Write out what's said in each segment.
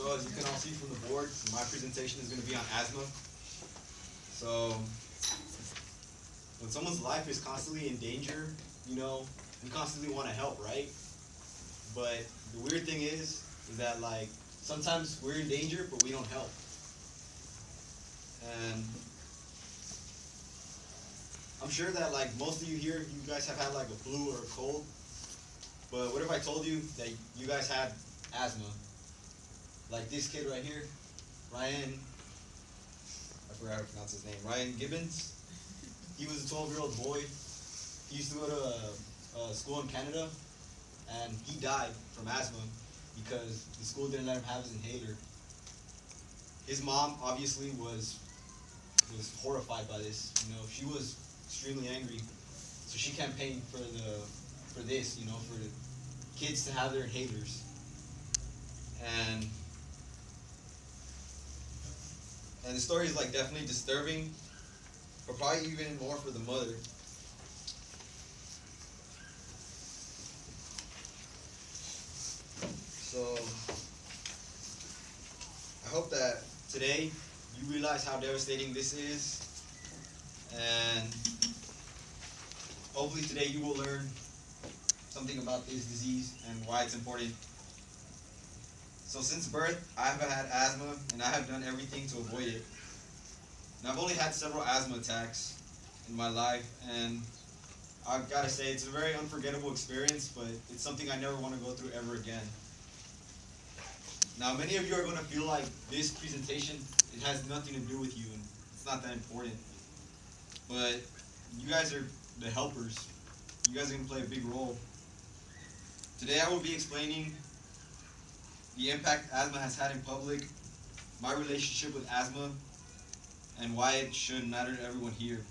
So as you can all see from the board, my presentation is going to be on asthma. So when someone's life is constantly in danger, we constantly want to help, right? But the weird thing is that like sometimes we're in danger, but we don't help. And I'm sure that like most of you here, you guys have had like a flu or a cold. But what if I told you that you guys had asthma? Like this kid right here, Ryan, I forgot how to pronounce his name, Ryan Gibbons. He was a 12-year-old boy. He used to go to a school in Canada, and he died from asthma because the school didn't let him have his inhaler. His mom obviously was horrified by this. She was extremely angry, so she campaigned for this, for the kids to have their inhalers. And the story is like definitely disturbing, but probably even more for the mother. So I hope that today you realize how devastating this is, and hopefully today you will learn something about this disease and why it's important. So since birth, I've had asthma, and I have done everything to avoid it. And I've only had several asthma attacks in my life, and I've got to say it's a very unforgettable experience, but it's something I never want to go through ever again. Now, many of you are going to feel like this presentation, it has nothing to do with you, and it's not that important. But you guys are the helpers. You guys are going to play a big role. Today I will be explaining the impact asthma has had in public, my relationship with asthma, and why it should matter to everyone here.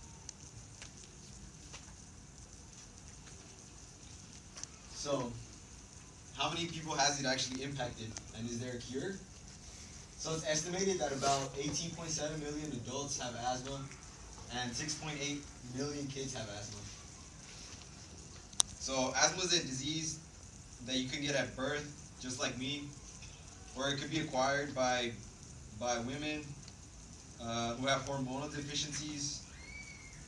So, how many people has it actually impacted, and is there a cure? So it's estimated that about 18.7 million adults have asthma, and 6.8 million kids have asthma. So asthma is a disease that you can get at birth, just like me, or it could be acquired by women who have hormonal deficiencies,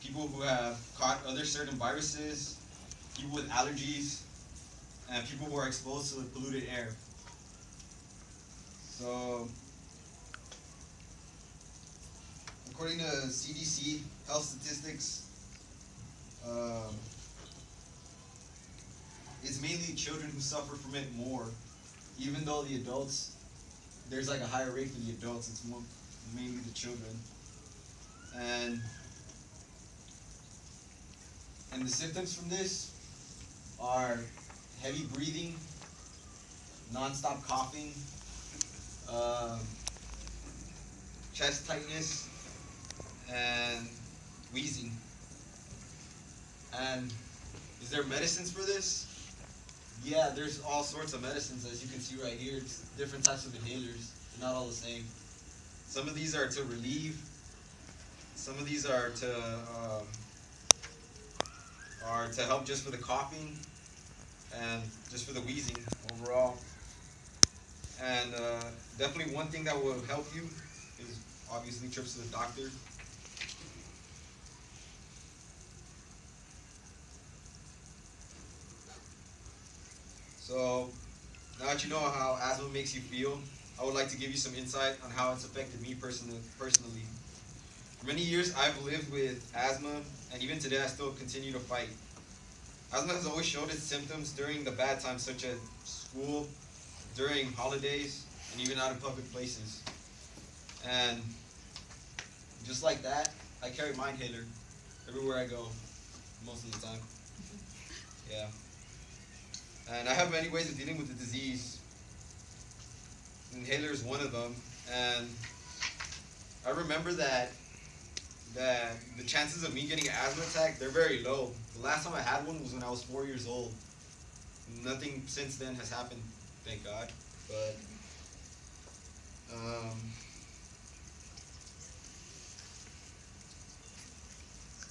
people who have caught other certain viruses, people with allergies, and people who are exposed to the polluted air. So, according to CDC health statistics, it's mainly children who suffer from it more, even though the adults, there's like a higher rate for the adults, it's mainly the children. And the symptoms from this are heavy breathing, non-stop coughing, chest tightness, and wheezing. And is there medicines for this? Yeah, there's all sorts of medicines, as you can see right here. It's different types of inhalers. They're not all the same. Some of these are to relieve. Some of these are to help just for the coughing and just for the wheezing overall. And definitely one thing that will help you is obviously trips to the doctor. So now that you know how asthma makes you feel, I would like to give you some insight on how it's affected me personally. For many years, I've lived with asthma, and even today I still continue to fight. Asthma has always showed its symptoms during the bad times, such as school, during holidays, and even out in public places. And just like that, I carry my inhaler everywhere I go, most of the time. Yeah. And I have many ways of dealing with the disease. Inhaler is one of them. And I remember that the chances of me getting an asthma attack, they're very low. The last time I had one was when I was 4 years old. Nothing since then has happened, thank God. But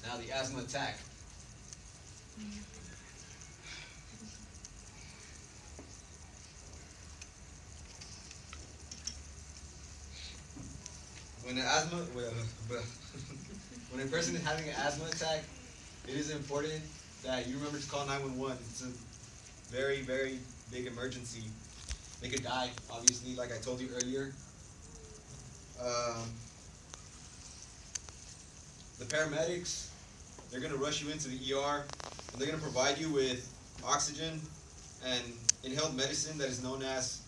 now the asthma attack. when an asthma, when a person is having an asthma attack, it is important that you remember to call 911. It's a very, very big emergency. They could die, obviously, like I told you earlier. Um, the paramedics, they're going to rush you into the ER, and they're going to provide you with oxygen and inhaled medicine that is known as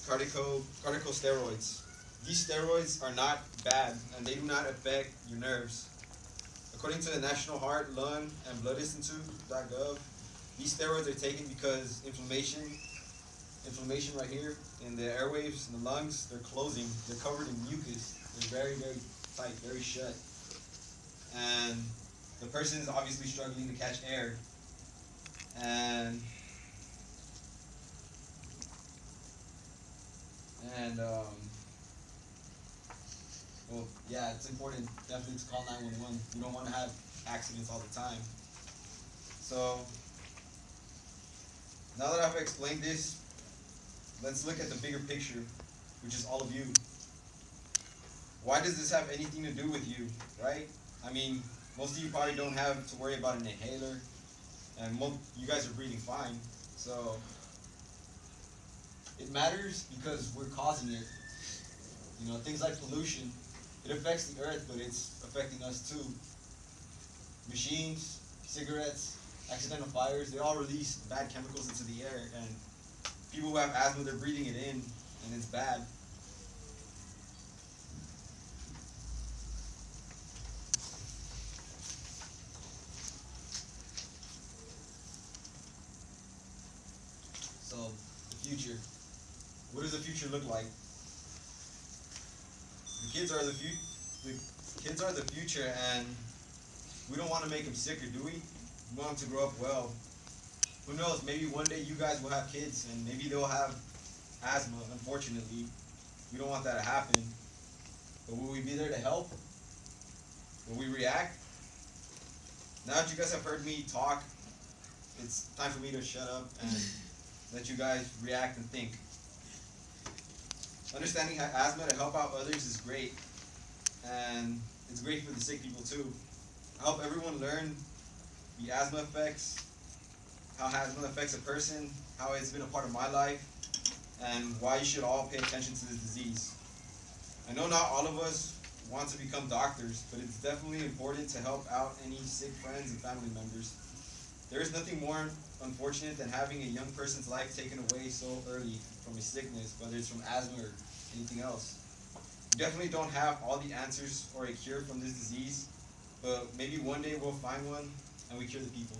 corticosteroids. These steroids are not bad, and they do not affect your nerves. According to the National Heart, Lung, and Blood Institute.gov, these steroids are taken because inflammation right here in the airwaves in the lungs, they're closing. They're covered in mucus. They're very, very tight, very shut. And the person is obviously struggling to catch air. And well, yeah, it's important definitely to call 911. You don't want to have accidents all the time. So now that I've explained this, let's look at the bigger picture, which is all of you. Why does this have anything to do with you, right? I mean, most of you probably don't have to worry about an inhaler, and you guys are breathing fine. So it matters because we're causing it. You know, things like pollution, it affects the earth, but it's affecting us too. Machines, cigarettes, accidental fires, they all release bad chemicals into the air, and people who have asthma, they're breathing it in, and it's bad. So, the future. What does the future look like? The kids are the future, and we don't want to make them sicker, do we? We want them to grow up well. Who knows? Maybe one day you guys will have kids, and maybe they'll have asthma. Unfortunately, we don't want that to happen. But will we be there to help? Will we react? Now that you guys have heard me talk, it's time for me to shut up and let you guys react and think. Understanding asthma to help out others is great, and it's great for the sick people too. I hope everyone learn the asthma effects, how asthma affects a person, how it's been a part of my life, and why you should all pay attention to this disease. I know not all of us want to become doctors, but it's definitely important to help out any sick friends and family members. There is nothing more unfortunate than having a young person's life taken away so early from a sickness, whether it's from asthma or anything else. We definitely don't have all the answers or a cure from this disease, but maybe one day we'll find one and we cure the people.